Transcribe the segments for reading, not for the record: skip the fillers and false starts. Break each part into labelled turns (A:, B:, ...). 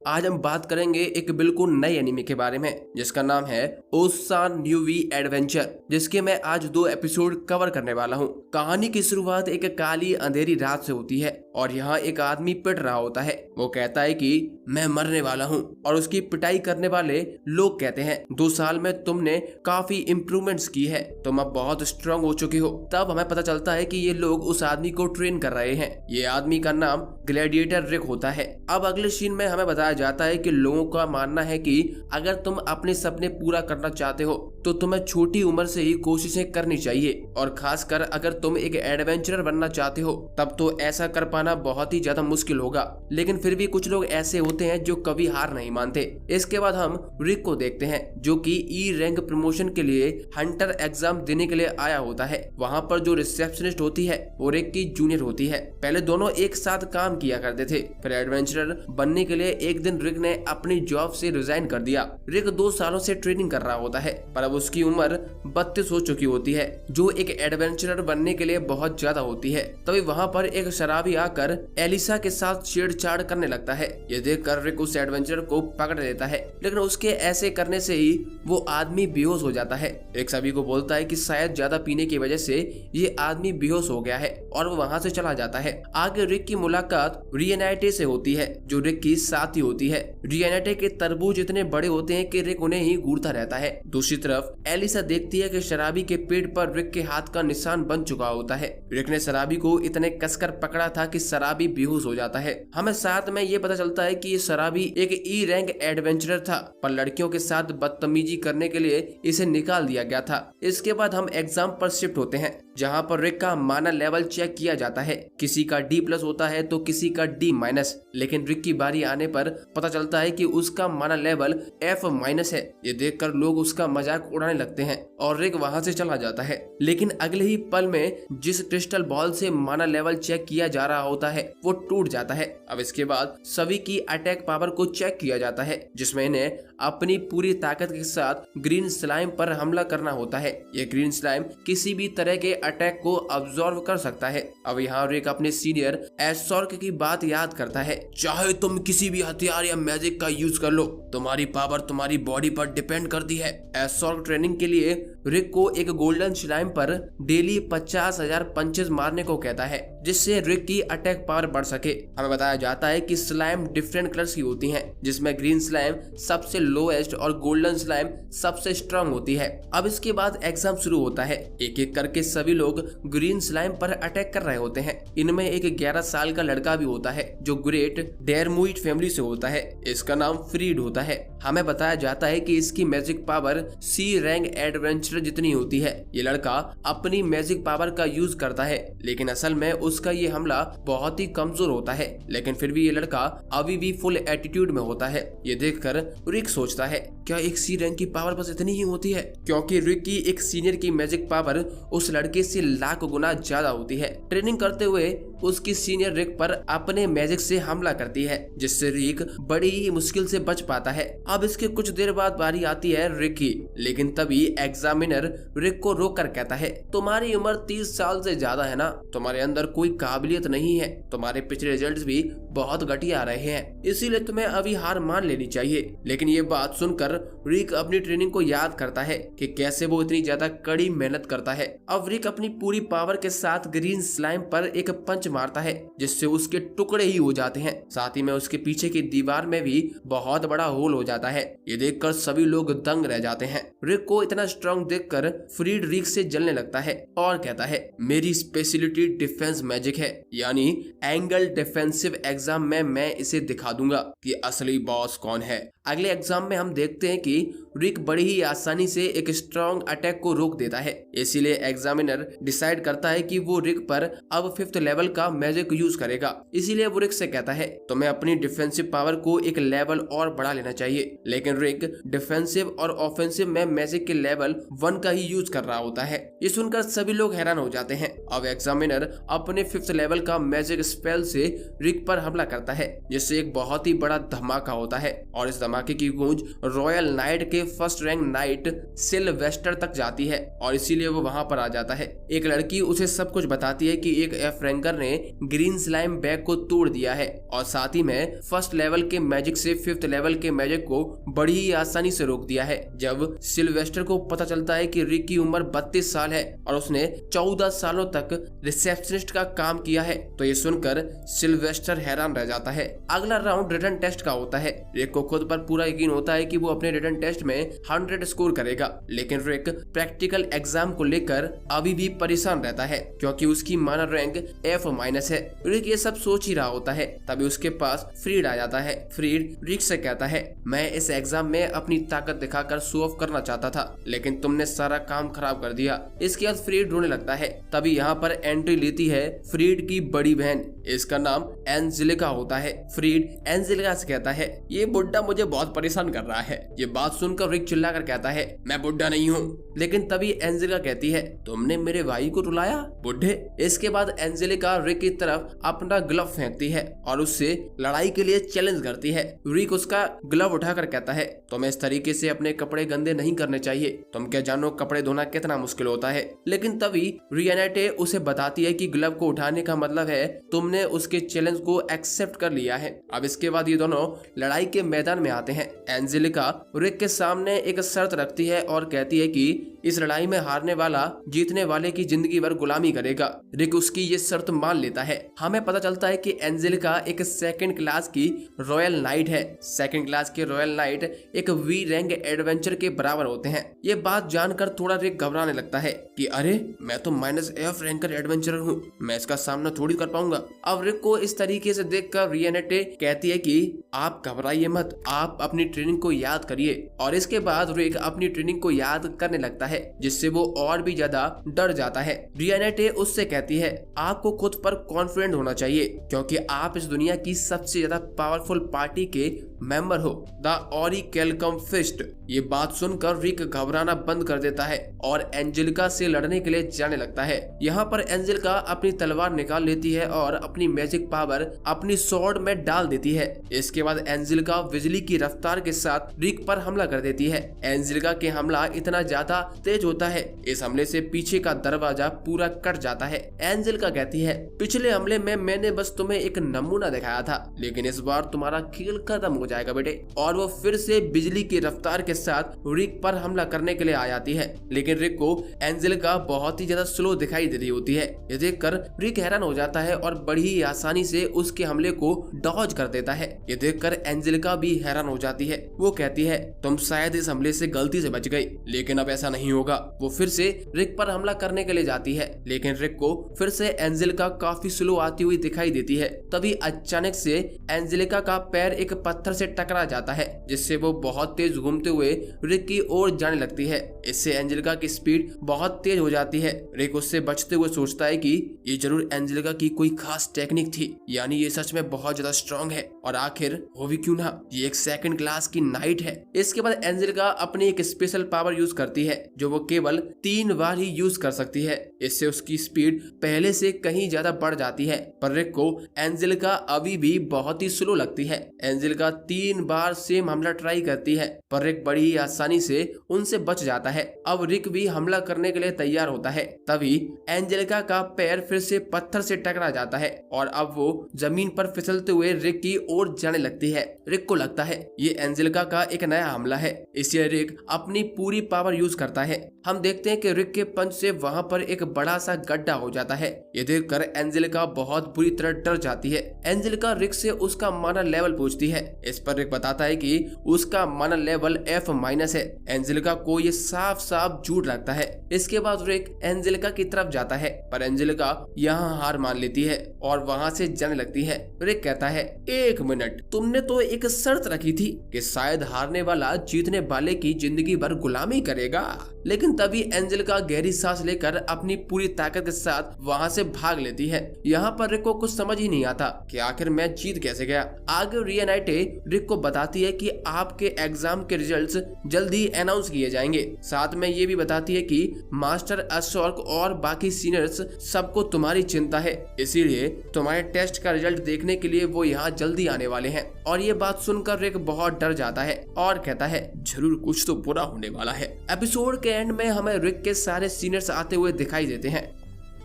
A: आज हम बात करेंगे एक बिल्कुल नए एनीमे के बारे में जिसका नाम है ओसान न्यूवी एडवेंचर, जिसके मैं आज 2 एपिसोड कवर करने वाला हूँ। कहानी की शुरुआत एक काली अंधेरी रात से होती है और यहाँ एक आदमी पिट रहा होता है। वो कहता है कि मैं मरने वाला हूँ और उसकी पिटाई करने वाले लोग कहते हैं 2 साल में तुमने काफी इम्प्रूवमेंट्स की है, तुम अब बहुत स्ट्रांग हो चुके हो। तब हमें पता चलता है कि ये लोग उस आदमी को ट्रेन कर रहे हैं। ये आदमी का नाम ग्लैडिएटर रिक होता है। अब अगले सीन में हमें बताया जाता है कि लोगों का मानना है कि अगर तुम अपने सपने पूरा करना चाहते हो तो तुम्हें छोटी उम्र से ही कोशिशें करनी चाहिए, और खासकर अगर तुम एक एडवेंचरर बनना चाहते हो तब तो ऐसा कर पाना बहुत ही ज्यादा मुश्किल होगा। लेकिन फिर भी कुछ लोग ऐसे होते हैं जो कभी हार नहीं मानते। इसके बाद हम रिक को देखते हैं जो कि ई रैंक प्रमोशन के लिए हंटर एग्जाम देने के लिए आया होता है। वहाँ पर जो रिसेप्शनिस्ट होती है वो रिक की जूनियर होती है। पहले दोनों एक साथ काम किया करते थे, फिर एडवेंचरर बनने के लिए एक दिन रिक ने अपनी जॉब से रिजाइन कर दिया। रिक 2 सालों से ट्रेनिंग कर रहा होता है पर अब उसकी उम्र 32 हो चुकी होती है, जो एक एडवेंचरर बनने के लिए बहुत ज्यादा होती है। तभी वहाँ पर एक शराबी आकर एलिसा के साथ छेड़छाड़ करने लगता है। ये देखकर रिक उस एडवेंचरर को पकड़ लेता है, लेकिन उसके ऐसे करने से ही वो आदमी बेहोश हो जाता है। रिक सभी को बोलता है कि शायद ज्यादा पीने की वजह से ये आदमी बेहोश हो गया है और वो वहाँ से चला जाता है। आगे रिक की मुलाकात रियनाइटे से होती है जो रिक की साथी होती है। रियनाइटे के तरबूज इतने बड़े होते हैं कि रिक उन्हें ही घूरता रहता है। दूसरी तरफ एलिसा देखती है कि शराबी के पेट पर रिक के हाथ का निशान बन चुका होता है। रिक ने शराबी को इतने कसकर पकड़ा था कि शराबी बेहोश हो जाता है। हमें साथ में ये पता चलता है कि ये शराबी एक ई रैंक एडवेंचरर था, पर लड़कियों के साथ बदतमीजी करने के लिए इसे निकाल दिया गया था। इसके बाद हम एग्जाम पर शिफ्ट होते हैं जहाँ पर रिक का माना लेवल चेक किया जाता है। किसी का D+ होता है तो किसी का D-, लेकिन रिक की बारी आने पर पता चलता है कि उसका माना लेवल F- है। ये देखकर लोग उसका मजाक उड़ाने लगते हैं और रिक वहां से चला जाता है। लेकिन अगले ही पल में जिस क्रिस्टल बॉल से माना लेवल चेक किया जा रहा होता है वो टूट जाता है। अब इसके बाद सभी की अटैक पावर को चेक किया जाता है, जिसमें इन्हें अपनी पूरी ताकत के साथ ग्रीन स्लाइम पर हमला करना होता है। ये ग्रीन स्लाइम किसी भी तरह के अटैक को अब्सॉर्ब कर सकता है। अब यहाँ रिक अपने सीनियर एशॉर्क की बात याद करता है, चाहे तुम किसी भी हथियार या मैजिक का यूज कर लो, तुम्हारी पावर तुम्हारी बॉडी पर डिपेंड करती है। एशॉर्क ट्रेनिंग के लिए रिक को एक गोल्डन स्लाइम पर डेली 50,000 पंचेस मारने को कहता है, जिससे रिक की अटैक पावर बढ़ सके। हमें बताया जाता है कि स्लाइम डिफरेंट कलर्स की होती हैं, जिसमें ग्रीन स्लाइम सबसे लोएस्ट और गोल्डन स्लाइम सबसे स्ट्रांग होती है। अब इसके बाद एग्जाम शुरू होता है। एक एक करके सभी लोग ग्रीन स्लाइम पर अटैक कर रहे होते हैं। इनमें एक 11 साल का लड़का भी होता है जो ग्रेट डेरमुइट फैमिली से होता है। इसका नाम फ्रीड होता है। हमें बताया जाता है कि इसकी magic power C rank adventurer जितनी होती है। ये लड़का अपनी मैजिक पावर का यूज करता है, लेकिन असल में उसका ये हमला बहुत ही कमजोर होता है। लेकिन फिर भी ये लड़का अभी भी फुल एटीट्यूड में होता है। ये देखकर रिक सोचता है, क्या एक C रैंक की पावर बस इतनी ही होती है? क्योंकि रिक की एक सीनियर की मैजिक पावर उस लड़के से लाख गुना ज्यादा होती है। ट्रेनिंग करते हुए उसकी सीनियर रिक पर अपने मैजिक से हमला करती है, जिससे रिक बड़ी ही मुश्किल से बच पाता है। अब इसके कुछ देर बाद बारी आती है रिक की, लेकिन तभी एग्जामिनर रिक को रोक कर कहता है, तुम्हारी उम्र 30 साल से ज्यादा है ना, तुम्हारे अंदर कोई काबिलियत नहीं है, तुम्हारे पिछले रिजल्ट्स भी बहुत घटिया रहे हैं, इसीलिए तुम्हें अभी हार मान लेनी चाहिए। लेकिन ये बात सुनकर रिक अपनी ट्रेनिंग को याद करता है कि कैसे वो इतनी ज्यादा कड़ी मेहनत करता है। अब रिक अपनी पूरी पावर के साथ ग्रीन स्लाइम पर एक पंच मारता है, जिससे उसके टुकड़े ही हो जाते हैं। साथ ही में उसके पीछे की दीवार में भी बहुत बड़ा होल हो जाता है। ये देखकर सभी लोग दंग रह जाते हैं। रिक को इतना स्ट्रांग देखकर फ्रीड रिक से जलने लगता है और कहता है, मेरी स्पेशलिटी डिफेंस मैजिक है, यानी एंगल डिफेंसिव एग्जाम में मैं इसे दिखा दूंगा कि असली बॉस कौन है। अगले एग्जाम में हम देखते हैं कि रिक बड़ी ही आसानी से एक स्ट्रॉन्ग अटैक को रोक देता है। इसीलिए एग्जामिनर डिसाइड करता है कि वो रिक पर अब 5th लेवल का मैजिक यूज करेगा। इसीलिए वो रिक से कहता है, तुम्हें अपनी डिफेंसिव पावर को एक लेवल और बढ़ा लेना चाहिए। लेकिन रिक डिफेंसिव और ऑफेंसिव में मैजिक के लेवल 1 का ही यूज कर रहा होता है। ये सुनकर सभी लोग हैरान हो जाते हैं। अब एग्जामिनर अपने 5th लेवल का मैजिक स्पेल से रिक पर हमला करता है, जिससे एक बहुत ही बड़ा धमाका होता है और इस धमाके की गूंज रॉयल नाइट के फर्स्ट रैंक नाइट सिल्वेस्टर तक जाती है और इसीलिए वो वहां पर आ जाता है। एक लड़की उसे सब कुछ बताती है कि एक एफ रैंकर ने ग्रीन स्लाइम बैग को तोड़ दिया है और साथ ही में फर्स्ट लेवल के मैजिक से 5th लेवल के मैजिक को बड़ी ही आसानी से रोक दिया है। जब सिल्वेस्टर को पता चलता है कि रिक की उम्र 32 साल है और उसने 14 सालों तक रिसेप्शनिस्ट का काम किया है, तो ये सुनकर सिल्वेस्टर हैरान रह जाता है। अगला राउंड रिटन टेस्ट का होता है। रिक को खुद पर पूरा यकीन होता है कि वो अपने रिटन टेस्ट में 100 स्कोर करेगा, लेकिन रिक प्रैक्टिकल एग्जाम को लेकर अभी भी परेशान रहता है क्योंकि उसकी मानर रैंक F- है। रिक ये सब सोच ही रहा होता है, तभी उसके पास फ्रीड आ जाता है। फ्रीड रिक से कहता है, मैं इस एग्जाम में अपनी ताकत दिखाकर शो ऑफ करना चाहता था, लेकिन तुमने सारा काम खराब कर दिया। इसके बाद फ्रीड रोने लगता है। तभी यहाँ पर एंट्री लेती है फ्रीड की बड़ी बहन, इसका नाम एंजेलिका होता है। फ्रीड एंजेलिका से कहता है, ये बुड्ढा मुझे बहुत परेशान कर रहा है। ये बात सुनकर रिक चिल्लाकर कहता है, मैं बुड्ढा नहीं हूँ। लेकिन तभी एंजेलिका कहती है, तुमने मेरे भाई को रुलाया बुड्ढे। इसके बाद एंजेलिका रिक की तरफ अपना ग्लव फेंकती है और उससे लड़ाई के लिए चैलेंज करती है। रिक उसका ग्लव उठाकर कहता है, तुम्हें इस तरीके से अपने कपड़े गंदे नहीं करने चाहिए। तुम क्या जानो कपड़े धोना कितना मुश्किल होता है। लेकिन तभी रियनेटे उसे बताती है कि ग्लव को उठाने का मतलब है तुमने उसके चैलेंज को एक्सेप्ट कर लिया है। अब इसके बाद ये दोनों लड़ाई के मैदान में आते हैं। एंजेलिका रिक के सामने एक शर्त रखती है और कहती है कि इस लड़ाई में हारने वाला जीतने वाले की जिंदगी भर गुलामी करेगा। रिक उसकी ये शर्त मान लेता है। हमें पता चलता है कि एंजेलिका एक 2nd क्लास की रॉयल नाइट है। 2nd क्लास के रॉयल नाइट एक वी रैंक एडवेंचर के बराबर होते हैं। ये बात जानकर थोड़ा रिक घबराने लगता है कि अरे मैं तो -F रैंकर एडवेंचरर हूँ, मैं इसका सामना थोड़ी कर पाऊंगा। अब रिक को इस तरीके से देखकर रियनेटे कहती है कि आप घबराइए मत, आप अपनी ट्रेनिंग को याद करिए। और इसके बाद रिक अपनी ट्रेनिंग को याद करने लगता है, जिससे वो और भी ज्यादा डर जाता है। रियनेटे उससे कहती है, आपको खुद पर कॉन्फिडेंट होना चाहिए क्योंकि आप इस दुनिया की सबसे ज्यादा पावरफुल पार्टी के मेंबर हो, द ऑरिकेलकम फिस्ट। ये बात सुनकर रिक घबराना बंद कर देता है और एंजेलिका से लड़ने के लिए जाने लगता है। यहाँ पर एंजेलिका अपनी तलवार निकाल लेती है और अपनी मैजिक पावर अपनी स्वॉर्ड में डाल देती है। इसके बाद एंजेलिका बिजली की रफ्तार के साथ रिक पर हमला कर देती है। एंजेलिका के हमला इतना ज्यादा तेज होता है, इस हमले से पीछे का दरवाजा पूरा कट जाता है। एंजेलिका कहती है, पिछले हमले में मैंने बस तुम्हें एक नमूना दिखाया था, लेकिन इस बार तुम्हारा खेल खत्म हो जाएगा बेटे। और वो फिर से बिजली की रफ्तार के साथ रिक पर हमला करने के लिए आ जाती है, लेकिन रिक को एंजेलिका बहुत ही ज्यादा स्लो दिखाई दे रही होती है। ये देखकर रिक हैरान हो जाता है और बड़ी ही आसानी से उसके हमले को डॉज कर देता है। ये देखकर एंजेलिका भी हैरान हो जाती है। वो कहती है, तुम शायद इस हमले से गलती से बच गई, लेकिन अब ऐसा नहीं होगा। वो फिर से रिक पर हमला करने के लिए जाती है, लेकिन रिक को फिर से एंजेलिका काफी स्लो आती हुई दिखाई देती है। तभी अचानक से एंजेलिका का पैर एक पत्थर से टकरा जाता है, जिससे वो बहुत तेज घूमते हुए रिक की ओर जाने लगती है। इससे एंजेलिका की स्पीड बहुत तेज हो जाती है। रिक उससे बचते हुए सोचता है कि ये जरूर एंजेलिका की कोई खास टेक्निक थी, यानी ये सच में बहुत ज्यादा स्ट्रॉन्ग है और आखिर हो भी क्यों ना, ये एक 2nd क्लास की नाइट है। इसके बाद एंजेलिका अपनी एक स्पेशल पावर यूज करती है जो वो केवल 3 बार ही यूज कर सकती है। इससे उसकी स्पीड पहले से कहीं ज्यादा बढ़ जाती है, पर रिक को एंजेलिका अभी भी बहुत ही स्लो लगती है। एंजेलिका 3 बार सेम हमला ट्राई करती है, पर रिक बड़ी ही आसानी से उनसे बच जाता है। अब रिक भी हमला करने के लिए तैयार होता है। तभी एंजेलिका का पैर फिर से पत्थर से टकरा जाता है और अब वो जमीन पर फिसलते हुए रिक की ओर जाने लगती है। रिक को लगता है ये एंजेलिका का एक नया हमला है, इसलिए रिक अपनी पूरी पावर यूज करता है। हम देखते हैं कि रिक के पंच से वहां पर एक बड़ा सा गड्ढा हो जाता है। ये देखकर एंजेलिका बहुत बुरी तरह डर जाती है। एंजेलिका रिक से उसका माना लेवल पूछती है। इस पर रिक बताता है कि उसका माना लेवल F- है। एंजेलिका को ये साफ साफ झूठ लगता है। इसके बाद रिक एंजेलिका की तरफ जाता है, पर एंजेलिका यहाँ हार मान लेती है और वहाँ से जाने लगती है। रिक कहता है, 1 मिनट, तुमने तो एक शर्त रखी थी कि शायद हारने वाला जीतने वाले की जिंदगी भर गुलामी करेगा। लेकिन तभी एंजेलिका गहरी सांस लेकर अपनी पूरी ताकत के साथ वहाँ से भाग लेती है। यहाँ पर रिक को कुछ समझ ही नहीं आता कि आखिर मैच जीत कैसे गया। आगे रियनेटे रिक को बताती है कि आपके एग्जाम के रिजल्ट्स जल्दी अनाउंस किए जाएंगे। साथ में ये भी बताती है कि मास्टर अशोक और बाकी सीनियर्स सबको तुम्हारी चिंता है, इसीलिए तुम्हारे टेस्ट का रिजल्ट देखने के लिए वो यहाँ जल्दी आने वाले हैं। और ये बात सुनकर रिक बहुत डर जाता है और कहता है जरूर कुछ तो बुरा होने वाला है। एपिसोड के एंड में हमें रिक के सारे सीनियर्स आते हुए दिखाई देते हैं।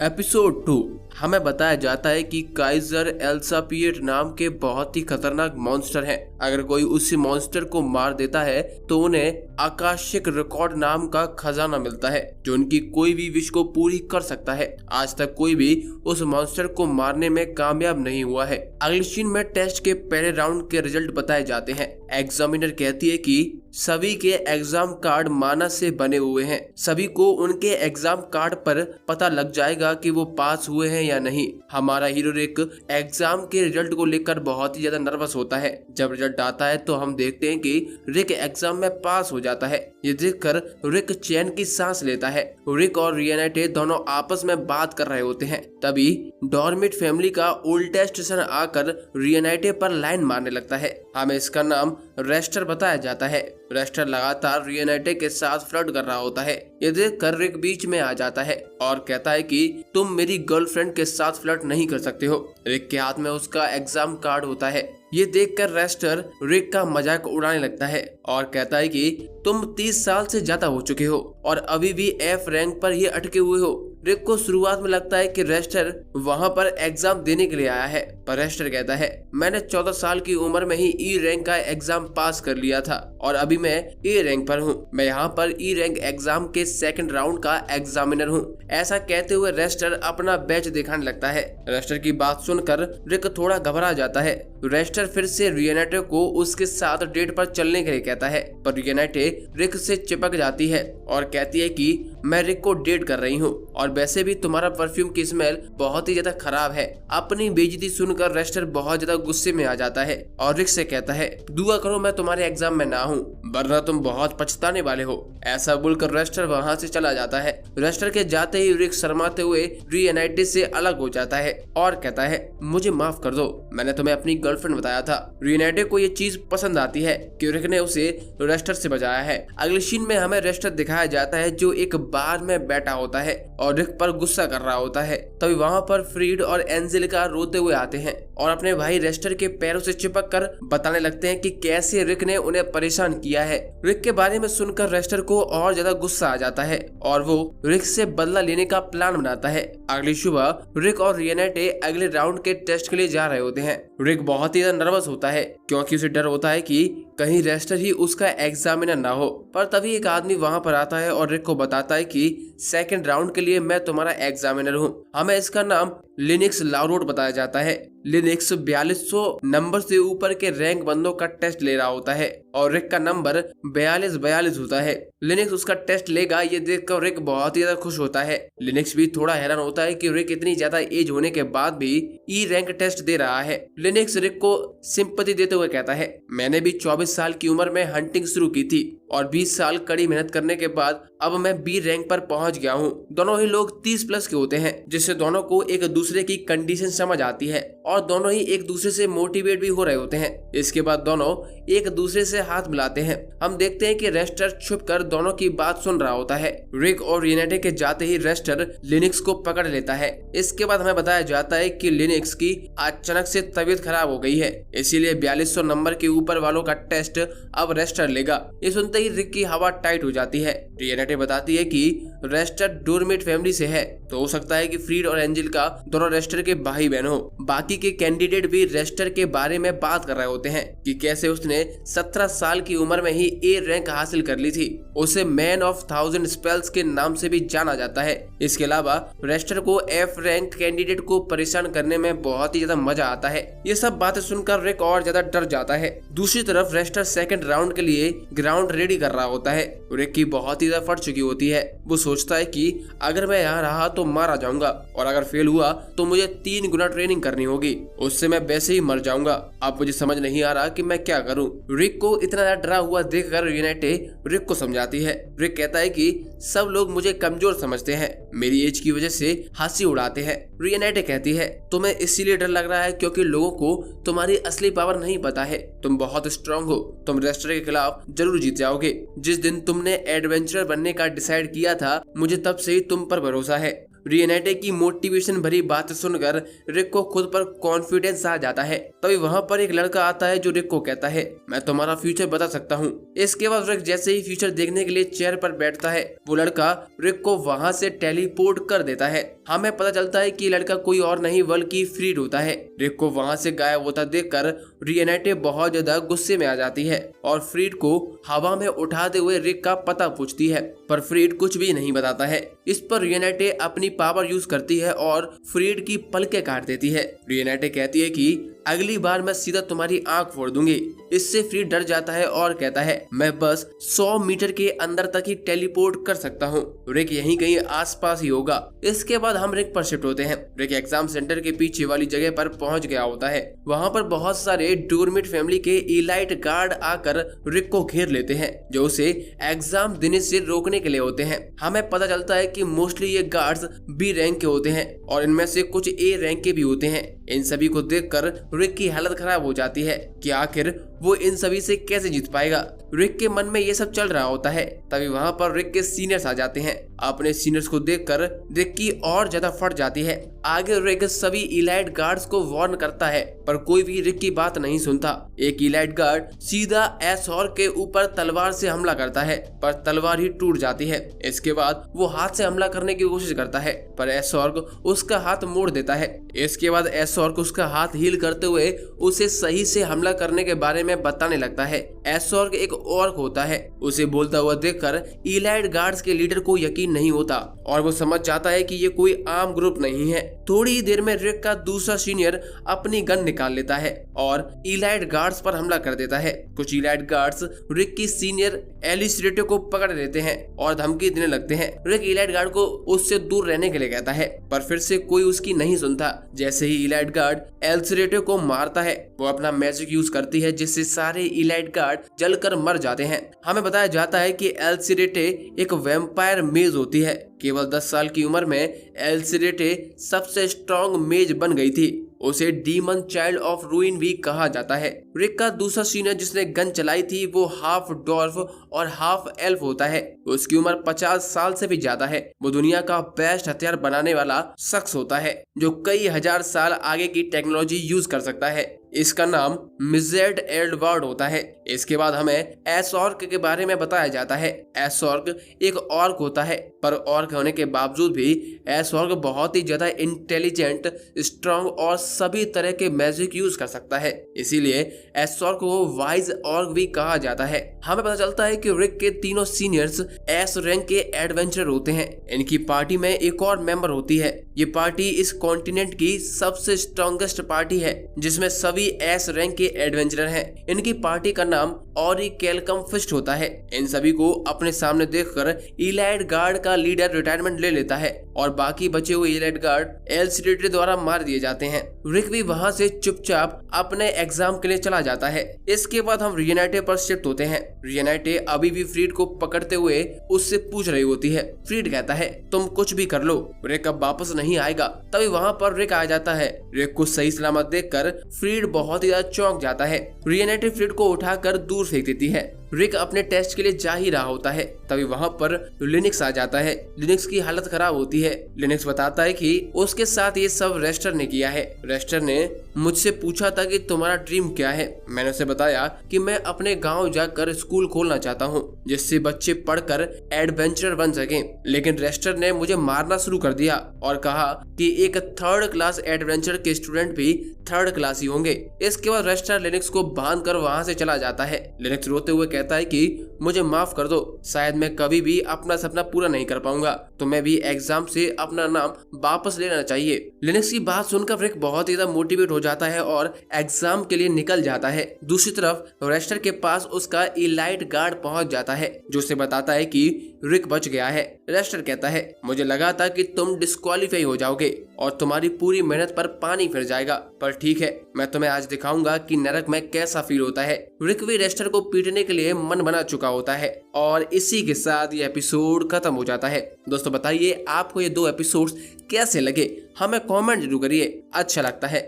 A: एपिसोड 2 हमें बताया जाता है कि काइजर एल्सापिएट नाम के बहुत ही खतरनाक मॉन्स्टर हैं। अगर कोई उसी मॉन्स्टर को मार देता है तो उन्हें आकाशिक रिकॉर्ड नाम का खजाना मिलता है जो उनकी कोई भी विश को पूरी कर सकता है। आज तक कोई भी उस मॉन्स्टर को मारने में कामयाब नहीं हुआ है। अगली सीन में टेस्ट के पहले राउंड के रिजल्ट बताए जाते हैं। एग्जामिनर कहती है कि सभी के एग्जाम कार्ड माना से बने हुए हैं। सभी को उनके एग्जाम कार्ड पर पता लग जाएगा कि वो पास हुए हैं या नहीं। हमारा हीरो रिक एग्जाम के रिजल्ट को लेकर बहुत ही ज्यादा नर्वस होता है। जब रिजल्ट आता है तो हम देखते हैं कि रिक एग्जाम में पास हो जाता है। ये देखकर रिक चैन की सांस लेता है। रिक और रियनाइटे दोनों आपस में बात कर रहे होते हैं। तभी डॉर्मिट फैमिली का उल्टा स्टेशन आकर रियनाइटे पर लाइन मारने लगता है। हमें इसका नाम रेस्टर बताया जाता है। रेस्टर लगातार रियनाइटे के साथ फ्लर्ट कर रहा होता है। ये देखकर रिक बीच में आ जाता है और कहता है कि तुम मेरी गर्लफ्रेंड के साथ फ्लर्ट नहीं कर सकते हो। रिक के हाथ में उसका एग्जाम कार्ड होता है। ये देखकर रेस्टर रिक का मजाक उड़ाने लगता है और कहता है कि तुम 30 साल से ज्यादा हो चुके हो और अभी भी F रैंक पर ये अटके हुए हो। रिक को शुरुआत में लगता है कि रेस्टर वहां पर एग्जाम देने के लिए आया है, पर रेस्टर कहता है मैंने 14 साल की उम्र में ही E रैंक का एग्जाम पास कर लिया था और अभी मैं A रैंक पर हूँ। मैं यहाँ पर E रैंक एग्जाम के सेकंड राउंड का एग्जामिनर हूँ। ऐसा कहते हुए रेस्टर अपना बैच दिखाने लगता है। रेस्टर की बात सुनकर रिक थोड़ा घबरा जाता है। रेस्टर फिर से रियनाइटे को उसके साथ डेट पर चलने के लिए कहता है, पर रियनाइटे रिक से चिपक जाती है और कहती है कि मैं रिक को डेट कर रही हूँ और वैसे भी तुम्हारा परफ्यूम की स्मेल बहुत ही ज्यादा खराब है। अपनी बेइज्जती सुनकर रेस्टर बहुत ज्यादा गुस्से में आ जाता है और रिक से कहता है दुआ करो मैं तुम्हारे एग्जाम में ना हूँ, वरना तुम बहुत पछताने वाले हो। ऐसा बोलकर रेस्टर वहाँ से चला जाता है। रेस्टर के जाते ही रिक शर्माते हुए रियनाइटे से अलग हो जाता है और कहता है मुझे माफ कर दो, मैंने तुम्हें अपनी गर्लफ्रेंड बताया था। रियनाइटे को ये चीज पसंद आती है कि रिक ने उसे रेस्टर से बचाया है। अगले सीन में हमें रेस्टर दिखाया जाता है जो एक बार में बैठा होता है और रिक पर गुस्सा कर रहा होता है। तभी वहाँ पर फ्रीड और एंजेलिका रोते हुए आते हैं और अपने भाई रेस्टर के पैरों से चिपक कर बताने लगते हैं कि कैसे रिक ने उन्हें परेशान किया है। रिक के बारे में सुनकर रेस्टर को और ज्यादा गुस्सा आ जाता है और वो रिक से बदला लेने का प्लान बनाता है। अगली सुबह रिक और रियनाइटे अगले राउंड के टेस्ट के लिए जा रहे होते हैं। रिक बहुत ही ज्यादा नर्वस होता है क्योंकि उसे डर होता है कि कहीं रेस्टर ही उसका एग्जामिनर ना हो। पर तभी एक आदमी वहां पर आता है और रिक को बताता है कि सेकंड राउंड के लिए मैं तुम्हारा एग्जामिनर हूँ। हमें इसका नाम लिनिक्स लाउरोड बताया जाता है। लिनिक्स 4200 नंबर से ऊपर के रैंक बंदों का टेस्ट ले रहा होता है और रिक का नंबर 4242 होता है। लिनिक्स उसका टेस्ट लेगा, ये देखकर रिक बहुत ही ज्यादा खुश होता है। लिनिक्स भी थोड़ा हैरान होता है कि रिक इतनी ज्यादा एज होने के बाद भी ई रैंक टेस्ट दे रहा है। लिनिक्स रिक को सिंपैथी देते हुए कहता है मैंने भी 24 साल की उम्र में हंटिंग शुरू की थी और 20 साल कड़ी मेहनत करने के बाद अब मैं बी रैंक पर पहुंच गया हूं। दोनों ही लोग 30 प्लस के होते हैं जिससे दोनों को एक दूसरे की कंडीशन समझ आती है और दोनों ही एक दूसरे से मोटिवेट भी हो रहे होते हैं। इसके बाद दोनों एक दूसरे से हाथ मिलाते हैं। हम देखते हैं कि रेस्टर छुपकर दोनों की बात सुन रहा होता है। रिक और रियनाइटे के जाते ही रेस्टर लिनिक्स को पकड़ लेता है। इसके बाद हमें बताया जाता है कि लिनिक्स की अचानक से तबीयत खराब हो गई है, इसीलिए 4200 नंबर के ऊपर वालों का टेस्ट अब रेस्टर लेगा। ये सुनते ही रिक की हवा टाइट हो जाती है। रियनाइटे बताती है कि रेस्टर डोरमेट फैमिली से है, तो हो सकता है कि फ्रीड और एंजेलिका दोनों रेस्टर के भाई बहन हो। बाकी के कैंडिडेट भी रेस्टर के बारे में बात कर रहे होते हैं कि कैसे उसने 17 साल की उम्र में ही ए रैंक हासिल कर ली थी। उसे मैन ऑफ 1000 स्पेल्स के नाम से भी जाना जाता है। इसके अलावा रेस्टर को एफ रैंक कैंडिडेट को परेशान करने में बहुत ही ज्यादा मजा आता है। ये सब बातें सुनकर रिक और ज्यादा डर जाता है। दूसरी तरफ रेस्टर सेकंड राउंड के लिए ग्राउंड रेडी कर रहा होता है। रिक की बहुत ही ज्यादा फट चुकी होती है। वो सोचता है कि अगर मैं यहाँ रहा तो मारा जाऊंगा और अगर फेल हुआ तो मुझे 3 गुना ट्रेनिंग करनी होगी। होगी उससे मैं वैसे ही मर जाऊंगा। अब मुझे समझ नहीं आ रहा कि मैं क्या करूं। रिक को इतना डरा हुआ देखकर रियनाटे रिक को समझाती है। रिक कहता है कि सब लोग मुझे कमजोर समझते हैं, मेरी एज की वजह से हंसी उड़ाते हैं। रियनाटे कहती है तुम्हें इसीलिए डर लग रहा है क्योंकि लोगों को तुम्हारी असली पावर नहीं पता है। तुम बहुत स्ट्रांग हो, तुम रेस्टर के खिलाफ जरूर जीत जाओगे। जिस दिन तुमने एडवेंचरर बनने का डिसाइड किया था मुझे तब से ही तुम पर भरोसा है। रियनाटे की मोटिवेशन भरी बात सुनकर रिक को खुद पर कॉन्फिडेंस आ जाता है। तभी वहाँ पर एक लड़का आता है जो रिक को कहता है मैं तुम्हारा फ्यूचर बता सकता हूँ। इसके बाद रिक जैसे ही फ्यूचर देखने के लिए चेयर पर बैठता है वो लड़का रिक को वहाँ से टेलीपोर्ट कर देता है। हमें पता चलता है कि लड़का कोई और नहीं बल्कि फ्रीड होता है। रिक को वहाँ से गायब होता देखकर रियनाटे बहुत ज्यादा गुस्से में आ जाती है और फ्रीड को हवा में उठाते हुए रिक का पता पूछती है, पर फ्रीड कुछ भी नहीं बताता है। इस पर रियनाटे अपनी पावर यूज करती है और फ्रीड की पलकें काट देती है। रियनाटे कहती है कि अगली बार मैं सीधा तुम्हारी आंख फोड़ दूंगी। इससे फ्रीड डर जाता है और कहता है मैं बस 100 मीटर के अंदर तक ही टेलीपोर्ट कर सकता हूँ। रिक यहीं कहीं आसपास ही होगा। इसके बाद हम रिक पर शिफ्ट होते हैं। रिक एग्जाम सेंटर के पीछे वाली जगह पर पहुंच गया होता है। वहाँ पर बहुत सारे डोरमिट फैमिली के इलाइट गार्ड आकर रिक को घेर लेते हैं जो उसे एग्जाम देने से रोकने के लिए होते हैं। हमें पता चलता है कि मोस्टली ये गार्ड्स बी रैंक के होते हैं और इनमें से कुछ ए रैंक के भी होते हैं। इन सभी को देखकर रिक की हालत खराब हो जाती है कि आखिर वो इन सभी से कैसे जीत पाएगा। रिक के मन में ये सब चल रहा होता है। तभी वहाँ पर रिक के सीनियर्स आ जाते हैं। अपने सीनियर्स को देखकर रिक की और ज्यादा फट जाती है। आगे रिक सभी इलाइट गार्ड्स को वार्न करता है पर कोई भी रिक की बात नहीं सुनता। एक इलाइट गार्ड सीधा एसोर के ऊपर तलवार से हमला करता है पर तलवार ही टूट जाती है। इसके बाद वो हाथ से हमला करने की कोशिश करता है पर एसोर्ग उसका हाथ मोड़ देता है। इसके बाद एसोर्ग उसका हाथ हील करते हुए उसे सही से हमला करने के बारे में बताने लगता है। एसोर्ग एक ऑर्क होता है। उसे बोलता हुआ देखकर इलाइट गार्ड्स के लीडर को यकीन नहीं होता और वो समझ जाता है कि ये कोई आम ग्रुप नहीं है। थोड़ी ही देर में रिक का दूसरा सीनियर अपनी गन निकाल लेता है और इलाइट गार्ड्स पर हमला कर देता है। कुछ इलाइट गार्ड्स रिक की सीनियर एलिसरेटो को पकड़ लेते हैं और धमकी देने लगते हैं। रिक इलाइट गार्ड को उससे दूर रहने के लिए कहता है पर फिर से कोई उसकी नहीं सुनता। जैसे ही इलाइट गार्ड एलिसरेटो को मारता है वो अपना मैजिक यूज करती है जिससे सारे इलाइट गार्ड जलकर मर जाते हैं। हमें बताया जाता है कि एलिसरेटे एक वैम्पायर मेज होती है। केवल 10 साल की उम्र में एलिसरेटे सबसे स्ट्रॉन्ग मेज बन गई थी। उसे डीमन चाइल्ड ऑफ रूइन भी कहा जाता है। रिक का दूसरा सीनियर जिसने गन चलाई थी वो हाफ डॉर्फ और हाफ एल्फ होता है। उसकी उम्र 50 साल से भी ज्यादा है। वो दुनिया का बेस्ट हथियार बनाने वाला शख्स होता है जो कई हजार साल आगे की टेक्नोलॉजी यूज कर सकता है। इसका नाम मिजेड एल्डवार्ड होता है। इसके बाद हमें एसॉर्क के बारे में बताया जाता है। एसॉर्क एक ऑर्क होता है पर ऑर्क होने के बावजूद भी एसॉर्क बहुत ही ज्यादा इंटेलिजेंट, स्ट्रांग और सभी तरह के मैजिक यूज कर सकता है। इसीलिए एसॉर्क को वाइज ऑर्क भी कहा जाता है। हमें पता चलता है कि रिक के तीनों सीनियर्स एस रैंक के एडवेंचरर होते हैं। इनकी पार्टी में एक और मेंबर होती है। ये पार्टी इस कॉन्टिनेंट की सबसे स्ट्रॉन्गेस्ट पार्टी है जिसमें सभी एस रैंक के एडवेंचरर हैं। इनकी पार्टी का नाम ऑरी कैलकम फिस्ट होता है। इन सभी को अपने सामने देखकर इलाइट गार्ड का लीडर रिटायरमेंट ले लेता है और बाकी बचे हुए इलाइट गार्ड एलिसरेटे द्वारा मार दिए जाते हैं। रिक भी वहां से चुपचाप अपने एग्जाम के लिए चला जाता है। इसके बाद हम रियनाटे पर शिफ्ट होते हैं। रियनाटे अभी भी फ्रीड को पकड़ते हुए उससे पूछ रही होती है। फ्रीड कहता है तुम कुछ भी कर लो, रिक अब वापस नहीं आएगा। तभी वहां पर रिक आ जाता है। रिक को सही सलामत देखकर फ्रीड बहुत ही ज्यादा चौंक जाता है। रियनाटे फ्रीड को उठाकर दूर फेंक देती है। रिक अपने टेस्ट के लिए जा ही रहा होता है। तभी वहां पर लिनक्स आ जाता है। लिनक्स की हालत खराब होती है। लिनक्स बताता है कि उसके साथ ये सब रेस्टर ने किया है। रेस्टर ने मुझसे पूछा था कि तुम्हारा ड्रीम क्या है। मैंने उसे बताया कि मैं अपने गांव जाकर स्कूल खोलना चाहता हूं जिससे बच्चे पढ़कर एडवेंचरर बन सकें। लेकिन रेस्टर ने मुझे मारना शुरू कर दिया और कहा कि एक 3rd क्लास एडवेंचर के स्टूडेंट भी 3rd क्लास ही होंगे। इसके बाद रेस्टर लिनक्स को बांध कर वहां से चला जाता है। लिनक्स रोते हुए कहता है कि मुझे माफ कर दो, शायद मैं कभी भी अपना सपना पूरा नहीं कर पाऊंगा, तो मैं भी एग्जाम से अपना नाम वापस लेना चाहिए। लिनक्स की बात सुनकर रिक बहुत ही ज्यादा मोटिवेट हो जाता है और एग्जाम के लिए निकल जाता है। दूसरी तरफ रेस्टर के पास उसका इलाइट गार्ड पहुंच जाता है जो उसे बताता है कि रिक बच गया है। रेस्टर कहता है, मुझे लगा था कि तुम डिस्क्वालीफाई हो जाओगे और तुम्हारी पूरी मेहनत पर पानी फिर जाएगा, पर ठीक है, मैं तुम्हें आज दिखाऊंगा कि नरक में कैसा फील होता है। रिक भी रेस्टर को पीटने के लिए मन बना चुका होता है और इसी के साथ ये एपिसोड खत्म हो जाता है। दोस्तों बताइए आपको ये 2 एपिसोड्स कैसे लगे, हमें कमेंट जरूर करिए। अच्छा लगता है